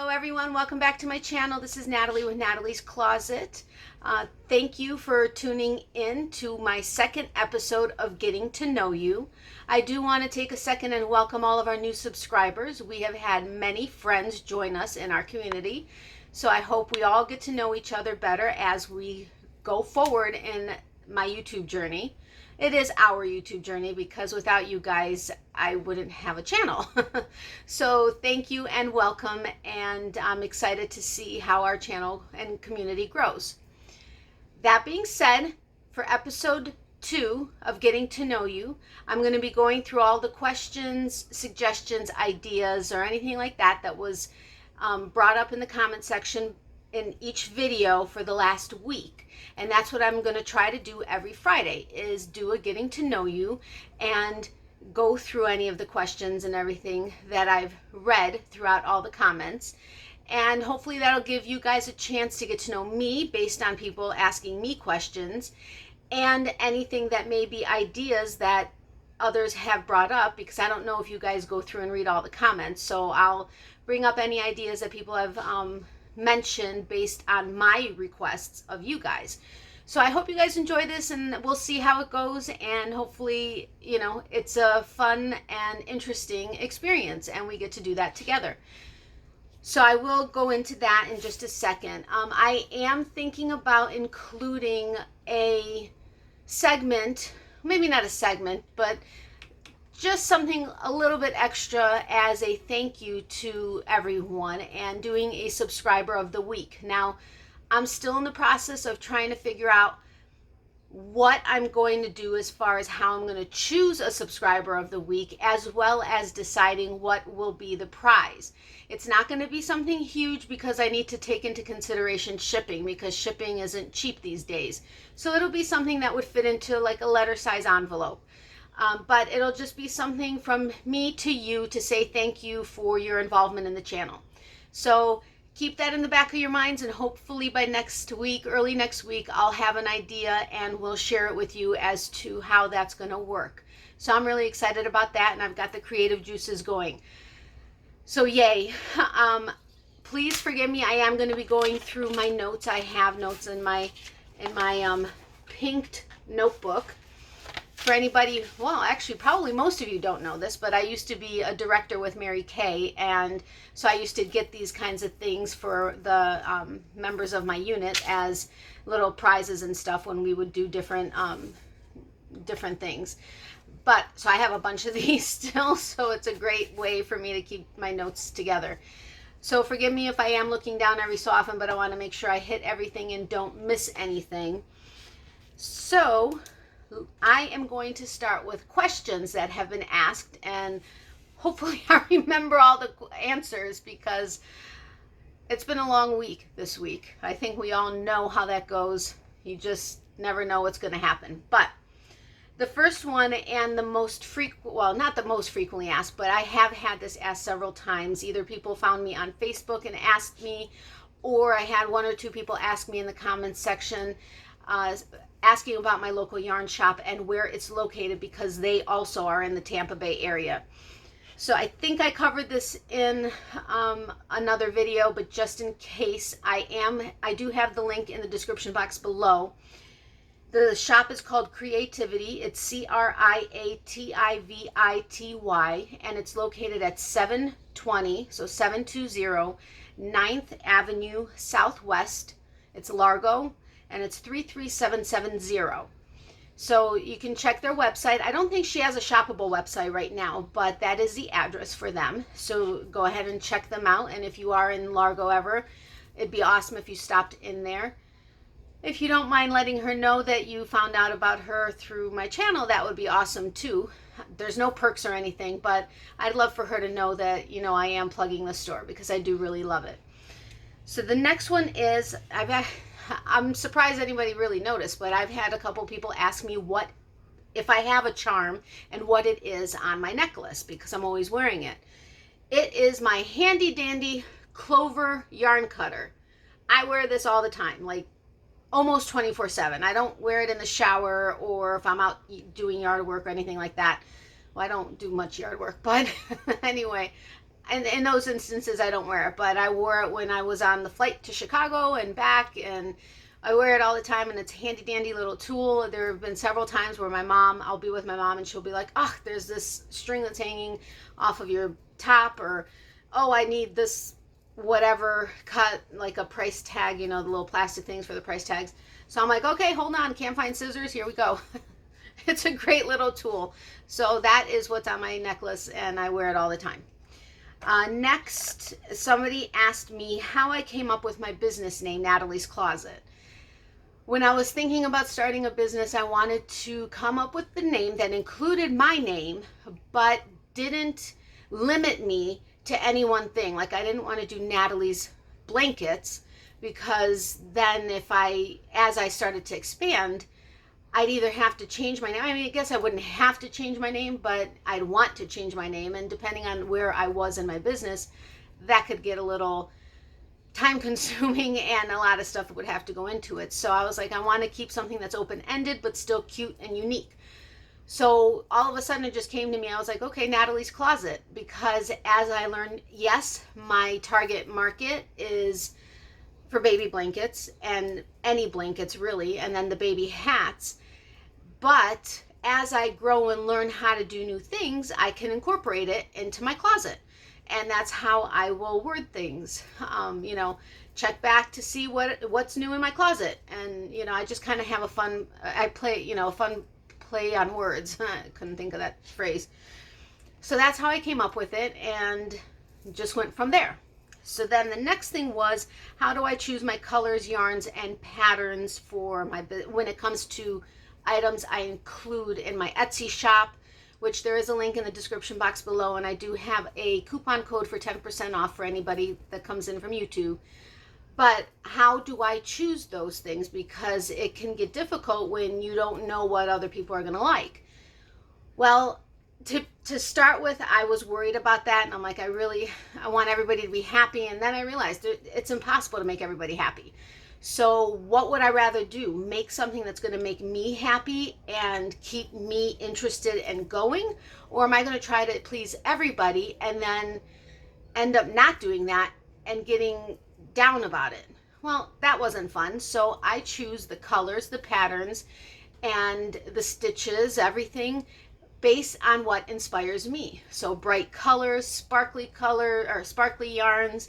Hello everyone, welcome back to my channel. This is Natalie with Natalie's Closet. Thank you for tuning in to my second episode of Getting to Know You. I do want to take a second and welcome all of our new subscribers. We have had many friends join us in our community, so I hope we all get to know each other better as we go forward in my YouTube journey. It is our YouTube journey because without you guys, I wouldn't have a channel. So thank you and welcome, and I'm excited to see how our channel and community grows. That being said, for episode 2 of Getting to Know You, I'm going to be going through all the questions, suggestions, ideas, or anything like that that was brought up in the comment section in each video for the last week. And that's what I'm going to try to do every Friday, is do a Getting to Know You and go through any of the questions and everything that I've read throughout all the comments. And hopefully that'll give you guys a chance to get to know me based on people asking me questions and anything that may be ideas that others have brought up, because I don't know if you guys go through and read all the comments. So I'll bring up any ideas that people have mentioned based on my requests of you guys. So I hope you guys enjoy this, and we'll see how it goes, and hopefully, you know, it's a fun and interesting experience and we get to do that together. So I will go into that in just a second. I am thinking about including a segment, maybe not a segment, but just something a little bit extra as a thank you to everyone, and doing a subscriber of the week. Now, I'm still in the process of trying to figure out what I'm going to do as far as how I'm going to choose a subscriber of the week, as well as deciding what will be the prize. It's not going to be something huge because I need to take into consideration shipping, because shipping isn't cheap these days. So it'll be something that would fit into like a letter size envelope. But it'll just be something from me to you to say thank you for your involvement in the channel. So keep that in the back of your minds, and hopefully by next week, early next week, I'll have an idea and we'll share it with you as to how that's going to work. So I'm really excited about that, and I've got the creative juices going. So yay. Please forgive me. I am going to be going through my notes. I have notes in my pinked notebook. For anybody, well, actually, probably most of you don't know this, but I used to be a director with Mary Kay, and so I used to get these kinds of things for the members of my unit as little prizes and stuff when we would do different things. But so I have a bunch of these still, so it's a great way for me to keep my notes together. So forgive me if I am looking down every so often, but I want to make sure I hit everything and don't miss anything. So I am going to start with questions that have been asked, and hopefully I remember all the answers, because it's been a long week this week. I think we all know how that goes. You just never know what's going to happen. But the first one, and the most frequent, well, not the most frequently asked, but I have had this asked several times. Either people found me on Facebook and asked me, or I had one or two people ask me in the comments section, asking about my local yarn shop and where it's located, because they also are in the Tampa Bay area. So I think I covered this in another video, but just in case, I do have the link in the description box below. The shop is called Creativity. It's Creativity, and it's located at 720, so 720 9th Avenue Southwest. It's Largo, and it's 33770. So you can check their website. I don't think she has a shoppable website right now, but that is the address for them. So go ahead and check them out. And if you are in Largo ever, it'd be awesome if you stopped in there. If you don't mind letting her know that you found out about her through my channel, that would be awesome too. There's no perks or anything, but I'd love for her to know that, you know, I am plugging the store, because I do really love it. So the next one is, I'm surprised anybody really noticed, but I've had a couple people ask me what, if I have a charm, and what it is on my necklace, because I'm always wearing it. It is my handy dandy clover yarn cutter. I wear this all the time, like almost 24/7. I don't wear it in the shower or if I'm out doing yard work or anything like that. Well, I don't do much yard work, but anyway, And in those instances, I don't wear it, but I wore it when I was on the flight to Chicago and back, and I wear it all the time, and it's a handy dandy little tool. There have been several times where I'll be with my mom, and she'll be like, oh, there's this string that's hanging off of your top, or, oh, I need this whatever cut, like a price tag, the little plastic things for the price tags. So I'm like, okay, hold on, can't find scissors, here we go. It's a great little tool. So that is what's on my necklace, and I wear it all the time. Next, somebody asked me how I came up with my business name, Natalie's Closet. When I was thinking about starting a business, I wanted to come up with the name that included my name, but didn't limit me to any one thing. Like, I didn't want to do Natalie's Blankets, because then as I started to expand, I'd either have to change my name. I mean, I guess I wouldn't have to change my name, but I'd want to change my name. And depending on where I was in my business, that could get a little time consuming, and a lot of stuff would have to go into it. So I was like, I want to keep something that's open-ended, but still cute and unique. So all of a sudden it just came to me. I was like, okay, Natalie's Closet, because as I learned, yes, my target market is for baby blankets, and any blankets really, and then the baby hats. But as I grow and learn how to do new things, I can incorporate it into my closet. And that's how I will word things. Check back to see what's new in my closet. And, I just kind of have a fun play on words. I couldn't think of that phrase. So that's how I came up with it, and just went from there. So then the next thing was, how do I choose my colors, yarns, and patterns for when it comes to items I include in my Etsy shop, which there is a link in the description box below, and I do have a coupon code for 10% off for anybody that comes in from YouTube. But how do I choose those things? Because it can get difficult when you don't know what other people are going to like. Well, to start with, I was worried about that, and I'm like, I want everybody to be happy. And then I realized it's impossible to make everybody happy. So what would I rather do? Make something that's going to make me happy and keep me interested and going? Or am I going to try to please everybody and then end up not doing that and getting down about it? Well, that wasn't fun. So I choose the colors, the patterns, and the stitches, everything based on what inspires me. So bright colors, sparkly yarns,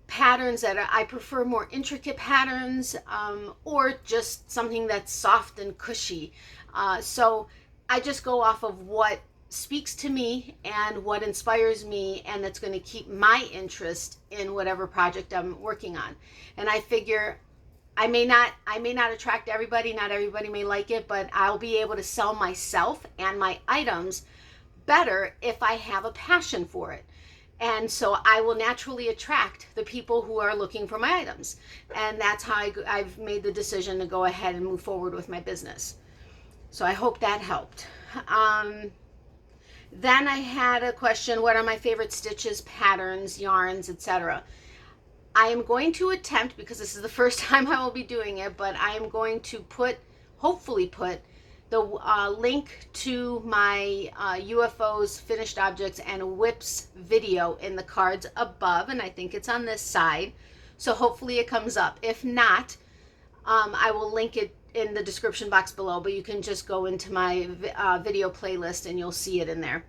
patterns that I prefer more intricate patterns, or just something that's soft and cushy. So I just go off of what speaks to me and what inspires me, and that's going to keep my interest in whatever project I'm working on. And I figure I may not attract everybody, not everybody may like it, but I'll be able to sell myself and my items better if I have a passion for it. And so I will naturally attract the people who are looking for my items. And that's how I've made the decision to go ahead and move forward with my business. So I hope that helped. Then I had a question, what are my favorite stitches, patterns, yarns, etc.? I am going to attempt, because this is the first time I will be doing it, but I am going to hopefully put the link to my UFOs, finished objects, and whips video in the cards above, and I think it's on this side. So hopefully it comes up. If not, I will link it in the description box below, but you can just go into my video playlist and you'll see it in there.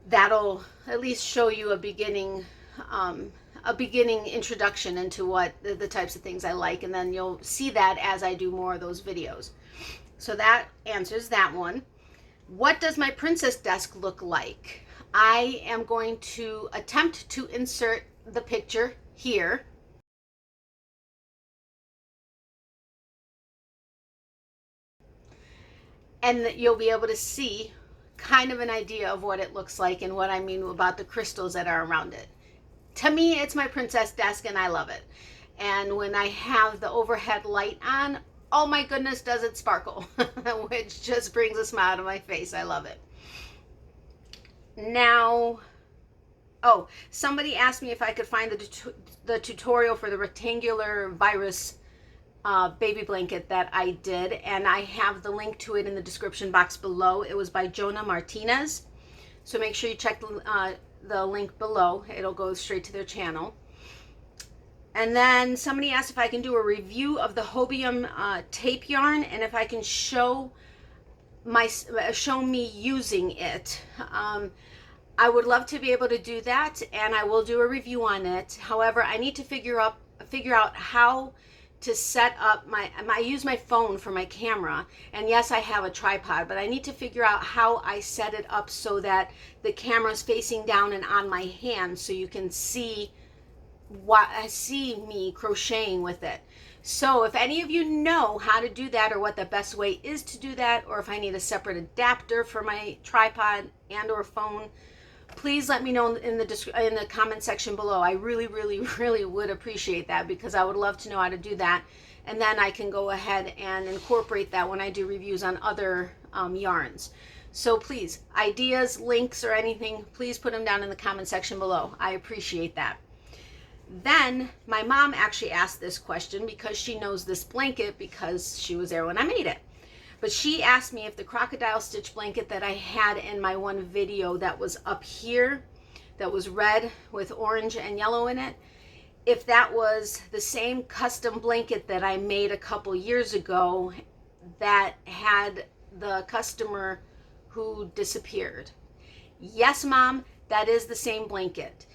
That'll at least show you a beginning introduction into what the types of things I like, and then you'll see that as I do more of those videos. So that answers that one. What does my princess desk look like? I am going to attempt to insert the picture here. And you'll be able to see kind of an idea of what it looks like and what I mean about the crystals that are around it. To me, it's my princess desk, and I love it. And when I have the overhead light on, oh my goodness, does it sparkle, which just brings a smile to my face. I love it. Now, somebody asked me if I could find the tutorial for the rectangular virus baby blanket that I did, and I have the link to it in the description box below. It was by Jonah Martinez. So make sure you check the link below. It'll go straight to their channel. And then somebody asked if I can do a review of the Hobium tape yarn, and if I can show me using it. I would love to be able to do that, and I will do a review on it. However, I need to figure out how to set up I use my phone for my camera, and yes, I have a tripod, but I need to figure out how I set it up so that the camera's facing down and on my hand, so you can see me crocheting with it. So if any of you know how to do that, or what the best way is to do that, or if I need a separate adapter for my tripod and or phone, please let me know in the comment section below. I really, really, really would appreciate that, because I would love to know how to do that, and then I can go ahead and incorporate that when I do reviews on other yarns. So please, ideas, links, or anything, please put them down in the comment section below. I appreciate that. Then my mom actually asked this question because she knows this blanket because she was there when I made it. But she asked me if the crocodile stitch blanket that I had in my one video that was up here, that was red with orange and yellow in it, if that was the same custom blanket that I made a couple years ago that had the customer who disappeared. Yes, Mom, that is the same blanket.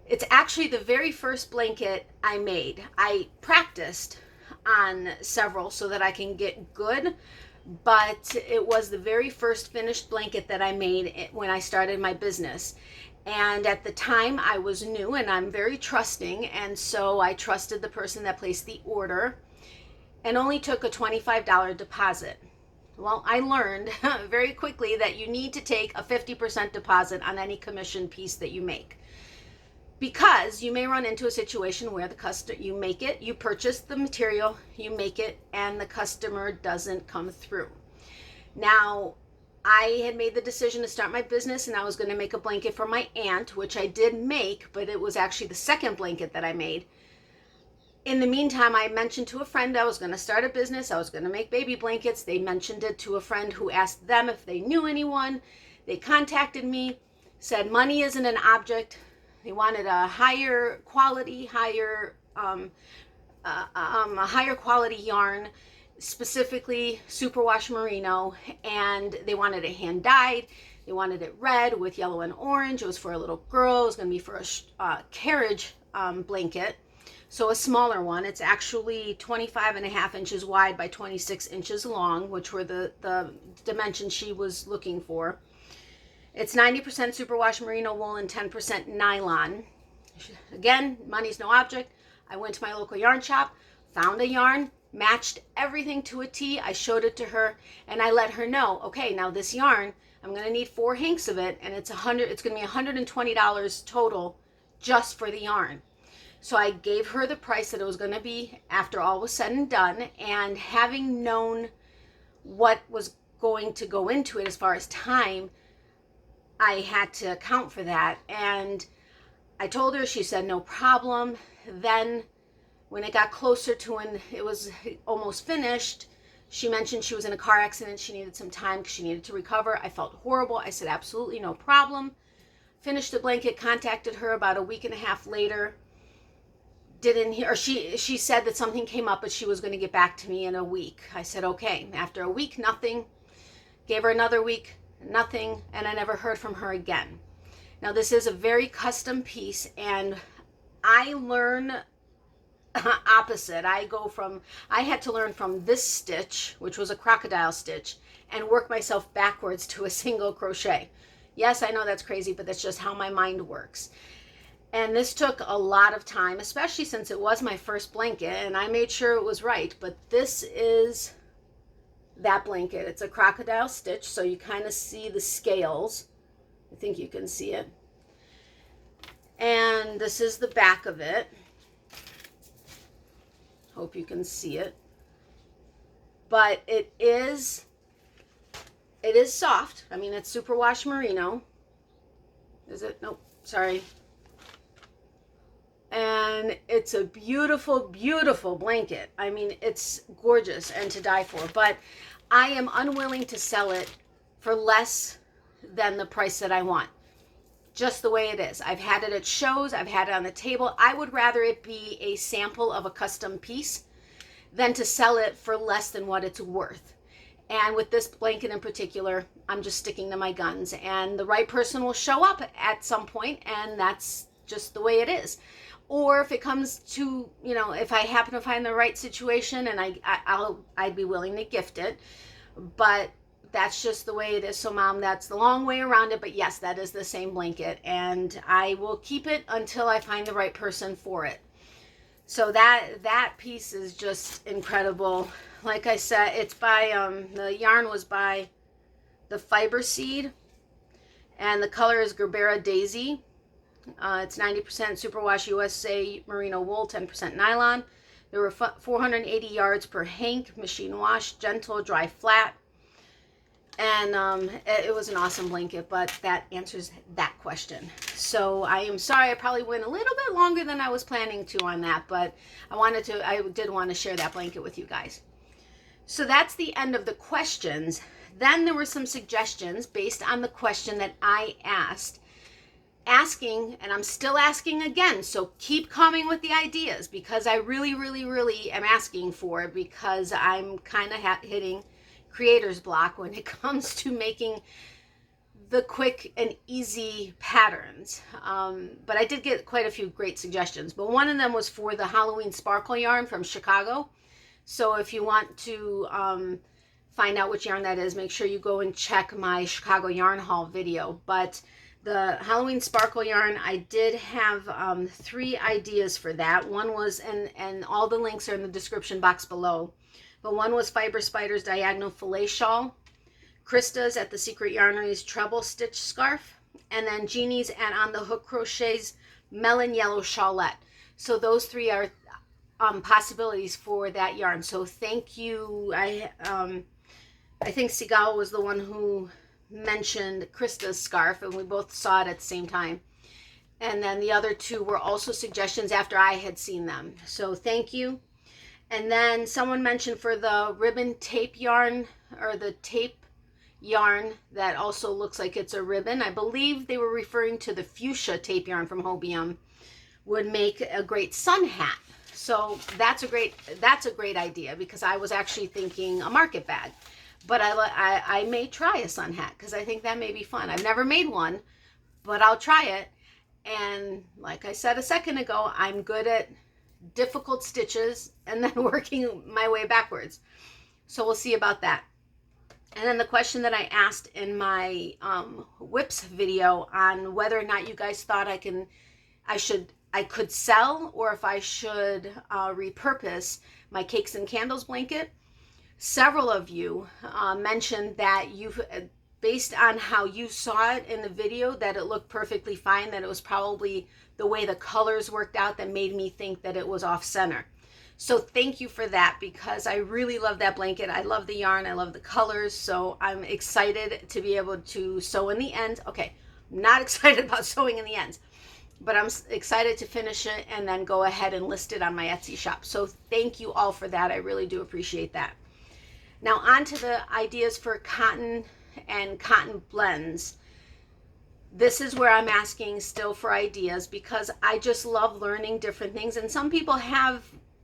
It's actually the very first blanket I made. I practiced on several so that I can get good, but it was the very first finished blanket that I made when I started my business. And at the time I was new, and I'm very trusting, and so I trusted the person that placed the order and only took a $25 deposit. Well, I learned very quickly that you need to take a 50% deposit on any commission piece that you make, because you may run into a situation where you make it, you purchase the material, you make it, and the customer doesn't come through. Now, I had made the decision to start my business, and I was going to make a blanket for my aunt, which I did make, but it was actually the second blanket that I made. In the meantime, I mentioned to a friend I was going to start a business. I was going to make baby blankets. They mentioned it to a friend who asked them if they knew anyone. They contacted me, said money isn't an object. They wanted a higher quality, a higher quality yarn, specifically superwash merino, and they wanted it hand dyed. They wanted it red with yellow and orange. It was for a little girl. It was going to be for a carriage blanket, so a smaller one. It's actually 25.5 inches wide by 26 inches long, which were the dimensions she was looking for. It's 90% superwash merino wool and 10% nylon. Again, money's no object. I went to my local yarn shop, found a yarn, matched everything to a T. I showed it to her, and I let her know, okay, now this yarn, I'm going to need 4 hanks of it, and it's going to be $120 total just for the yarn. So I gave her the price that it was going to be after all was said and done, and having known what was going to go into it as far as time, I had to account for that. And I told her, she said no problem. Then when it got closer to when it was almost finished, she mentioned she was in a car accident. She needed some time because she needed to recover. I felt horrible. I said absolutely no problem. Finished the blanket, contacted her about a week and a half later. Didn't hear, or she said that something came up, but she was going to get back to me in a week. I said okay. After a week, nothing. Gave her another week, nothing, and I never heard from her again. Now this is a very custom piece, and I learn opposite. I had to learn from this stitch, which was a crocodile stitch, and work myself backwards to a single crochet. Yes, I know that's crazy, but that's just how my mind works. And this took a lot of time, especially since it was my first blanket, and I made sure it was right. But this is that blanket. It's a crocodile stitch, so you kind of see the scales. I think you can see it. And this is the back of it. Hope you can see it. But it is soft. I mean, it's superwash merino. Is it? Nope, sorry. And it's a beautiful, beautiful blanket. I mean, it's gorgeous and to die for. But I am unwilling to sell it for less than the price that I want. just the way it is. I've had it at shows, I've had it on the table. I would rather it be a sample of a custom piece than to sell it for less than what it's worth. And with this blanket in particular, I'm just sticking to my guns, and the right person will show up at some point, and that's just the way it is. Or if it comes to, you know, if I happen to find the right situation, and I'd be willing to gift it. But that's just the way it is. So Mom, that's the long way around it, but yes, that is the same blanket, and I will keep it until I find the right person for it. So that piece is just incredible. Like I said, it's by the yarn was by the Fiber Seed, and the color is Gerbera Daisy. It's 90% Superwash USA merino wool, 10% nylon. There were 480 yards per hank, machine wash, gentle, dry, flat. And it was an awesome blanket, but that answers that question. So I am sorry, I probably went a little bit longer than I was planning to on that, but I did want to share that blanket with you guys. So that's the end of the questions. Then there were some suggestions based on the question that I asking, and I'm still asking again, so keep coming with the ideas, because I really, really, really am asking for it, because I'm kind of hitting creator's block when it comes to making the quick and easy patterns. But I did get quite a few great suggestions, but one of them was for the Halloween sparkle yarn from Chicago. So if you want to find out which yarn that is, make sure you go and check my Chicago yarn haul video. But the Halloween sparkle yarn, I did have 3 ideas for that. One was, and all the links are in the description box below, but one was Fiber Spider's Diagonal Filet Shawl, Krista's at the Secret Yarnery's Treble Stitch Scarf, and then Jeannie's at On the Hook Crochet's Melon Yellow Shawlette. So those 3 are possibilities for that yarn. So thank you. I think Sigal was the one who mentioned Krista's scarf, and we both saw it at the same time. And then the other 2 were also suggestions after I had seen them. So thank you. And then someone mentioned for the ribbon tape yarn, or the tape yarn that also looks like it's a ribbon. I believe they were referring to the fuchsia tape yarn from Hobium, would make a great sun hat. So that's a great idea, because I was actually thinking a market bag. But I may try a sun hat, because I think that may be fun. I've never made one, but I'll try it. And like I said a second ago, I'm good at difficult stitches and then working my way backwards. So we'll see about that. And then the question that I asked in my whips video on whether or not you guys thought I could sell, or if I should repurpose my Cakes and Candles blanket. Several of you mentioned that based on how you saw it in the video, that it looked perfectly fine, that it was probably the way the colors worked out that made me think that it was off center. So thank you for that, because I really love that blanket. I love the yarn, I love the colors, so I'm excited to be able to sew in the ends. Okay, I'm not excited about sewing in the ends, but I'm excited to finish it and then go ahead and list it on my Etsy shop. So thank you all for that. I really do appreciate that. Now on to the ideas for cotton and cotton blends. This is where I'm asking still for ideas, because I just love learning different things. And some people have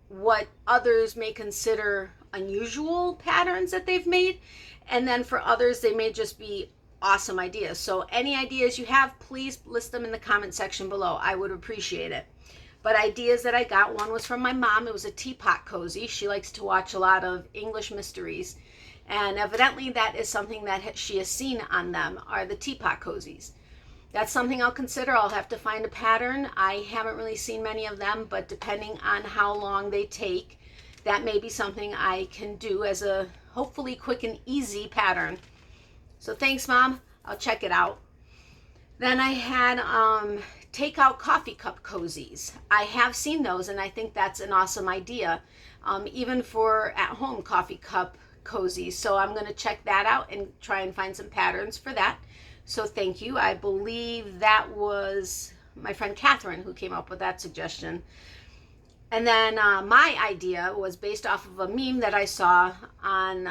what others may consider unusual patterns that they've made. And then for others, they may just be awesome ideas. So any ideas you have, please list them in the comment section below. I would appreciate it. But ideas that I got, one was from my mom. It was a teapot cozy. She likes to watch a lot of English mysteries. And evidently that is something that she has seen on them, are the teapot cozies. That's something I'll consider. I'll have to find a pattern. I haven't really seen many of them, but depending on how long they take, that may be something I can do as a hopefully quick and easy pattern. So thanks, Mom. I'll check it out. Then I had takeout coffee cup cozies. I have seen those, and I think that's an awesome idea, even for at-home coffee cup cozies. So I'm going to check that out and try and find some patterns for that. So thank you. I believe that was my friend Catherine who came up with that suggestion. And then my idea was based off of a meme that I saw on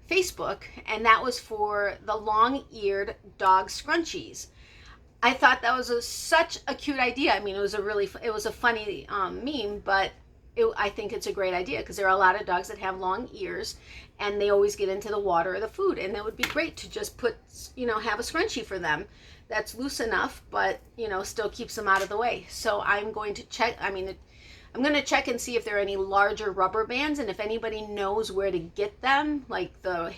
Facebook, and that was for the long-eared dog scrunchies. I thought that was such a cute idea. I mean, it was a funny meme, but I think it's a great idea because there are a lot of dogs that have long ears and they always get into the water or the food, and it would be great to just put, have a scrunchie for them that's loose enough, but, still keeps them out of the way. So I'm going to check, I'm going to check and see if there are any larger rubber bands, and if anybody knows where to get them, like the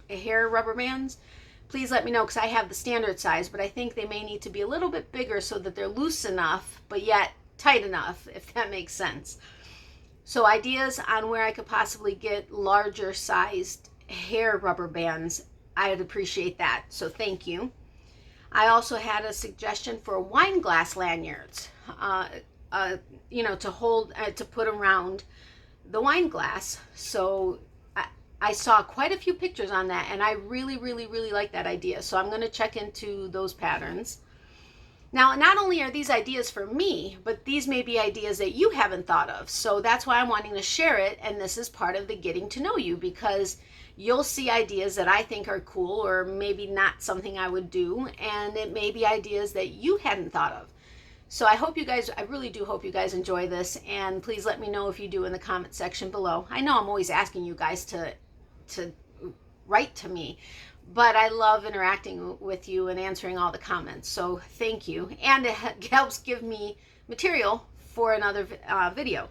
hair rubber bands, please let me know, because I have the standard size, but I think they may need to be a little bit bigger so that they're loose enough, but yet tight enough, if that makes sense. So ideas on where I could possibly get larger sized hair rubber bands, I would appreciate that. So thank you. I also had a suggestion for wine glass lanyards, to hold, to put around the wine glass. So I saw quite a few pictures on that, and I really, really, really like that idea. So I'm going to check into those patterns. Now, not only are these ideas for me, but these may be ideas that you haven't thought of. So that's why I'm wanting to share it, and this is part of the getting to know you, because you'll see ideas that I think are cool or maybe not something I would do, and it may be ideas that you hadn't thought of. So I really do hope you guys enjoy this, and please let me know if you do in the comment section below. I know I'm always asking you guys to write to me, but I love interacting with you and answering all the comments, so thank you. And it helps give me material for another video.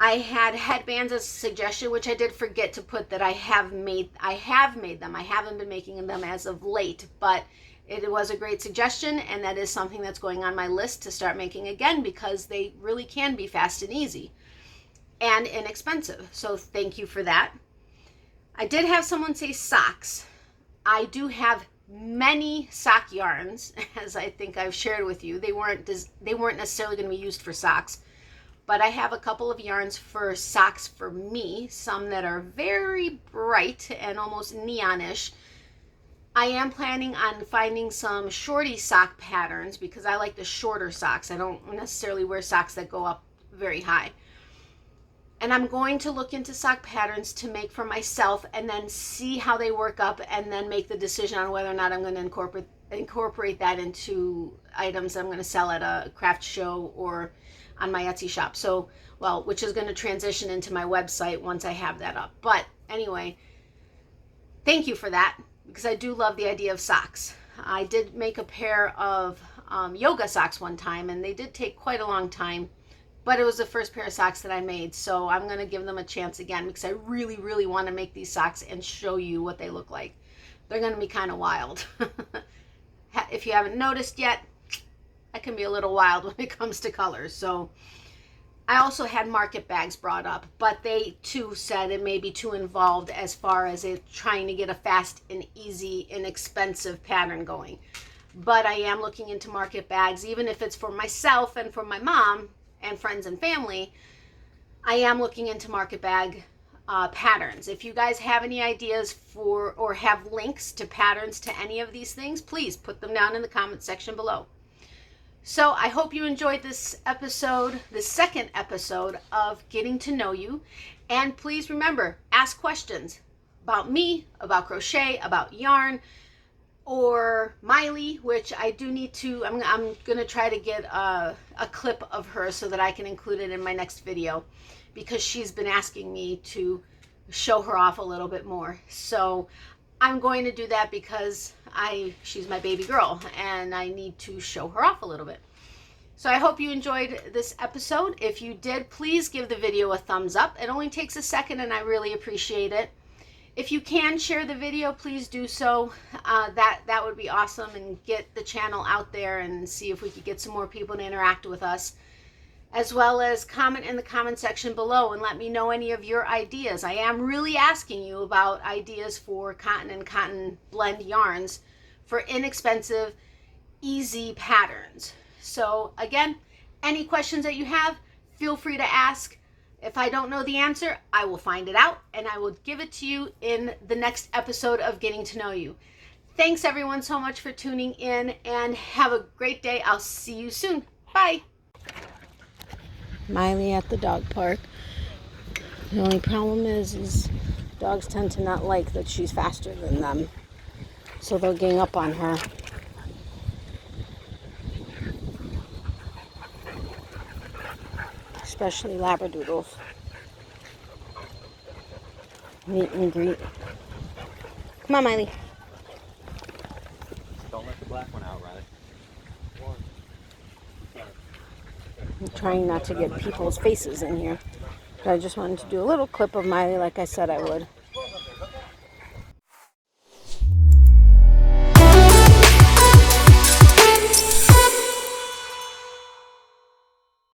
I had headbands as a suggestion, which I did forget to put that I have made them. I haven't been making them as of late, but it was a great suggestion, and that is something that's going on my list to start making again, because they really can be fast and easy and inexpensive. So thank you for that. I did have someone say socks. I do have many sock yarns, as I think I've shared with you. They weren't necessarily going to be used for socks, but I have a couple of yarns for socks for me, some that are very bright and almost neonish. I am planning on finding some shorty sock patterns because I like the shorter socks. I don't necessarily wear socks that go up very high. And I'm going to look into sock patterns to make for myself, and then see how they work up, and then make the decision on whether or not I'm going to incorporate that into items I'm going to sell at a craft show or on my Etsy shop. So, which is going to transition into my website once I have that up. But anyway, thank you for that, because I do love the idea of socks. I did make a pair of yoga socks one time, and they did take quite a long time, but it was the first pair of socks that I made, so I'm going to give them a chance again, because I really, really want to make these socks and show you what they look like. They're going to be kind of wild. If you haven't noticed yet, I can be a little wild when it comes to colors. So I also had market bags brought up, but they too said it may be too involved as far as trying to get a fast and easy, inexpensive pattern going. But I am looking into market bags, even if it's for myself and for my mom and friends and family. I am looking into market bag patterns. If you guys have any ideas for, or have links to patterns to any of these things, please put them down in the comment section below. So I hope you enjoyed this episode, the second episode of Getting to Know You. And please remember, ask questions about me, about crochet, about yarn, or Miley, which I do need to, I'm going to try to get a clip of her so that I can include it in my next video, because she's been asking me to show her off a little bit more. So I'm going to do that because she's my baby girl and I need to show her off a little bit. So I hope you enjoyed this episode. If you did, please give the video a thumbs up. It only takes a second and I really appreciate it. If you can share the video, please do so. That would be awesome, and get the channel out there and see if we could get some more people to interact with us. As well as comment in the comment section below and let me know any of your ideas. I am really asking you about ideas for cotton and cotton blend yarns for inexpensive, easy patterns. So again, any questions that you have, feel free to ask. If I don't know the answer, I will find it out and I will give it to you in the next episode of Getting to Know You. Thanks everyone so much for tuning in, and have a great day. I'll see you soon. Bye. Miley at the dog park. The only problem is dogs tend to not like that she's faster than them, so they'll gang up on her. especially Labradoodles. Meet and greet. Come on, Miley. Don't let the black one out, Riley. I'm trying not to get people's faces in here. But I just wanted to do a little clip of Miley like I said I would.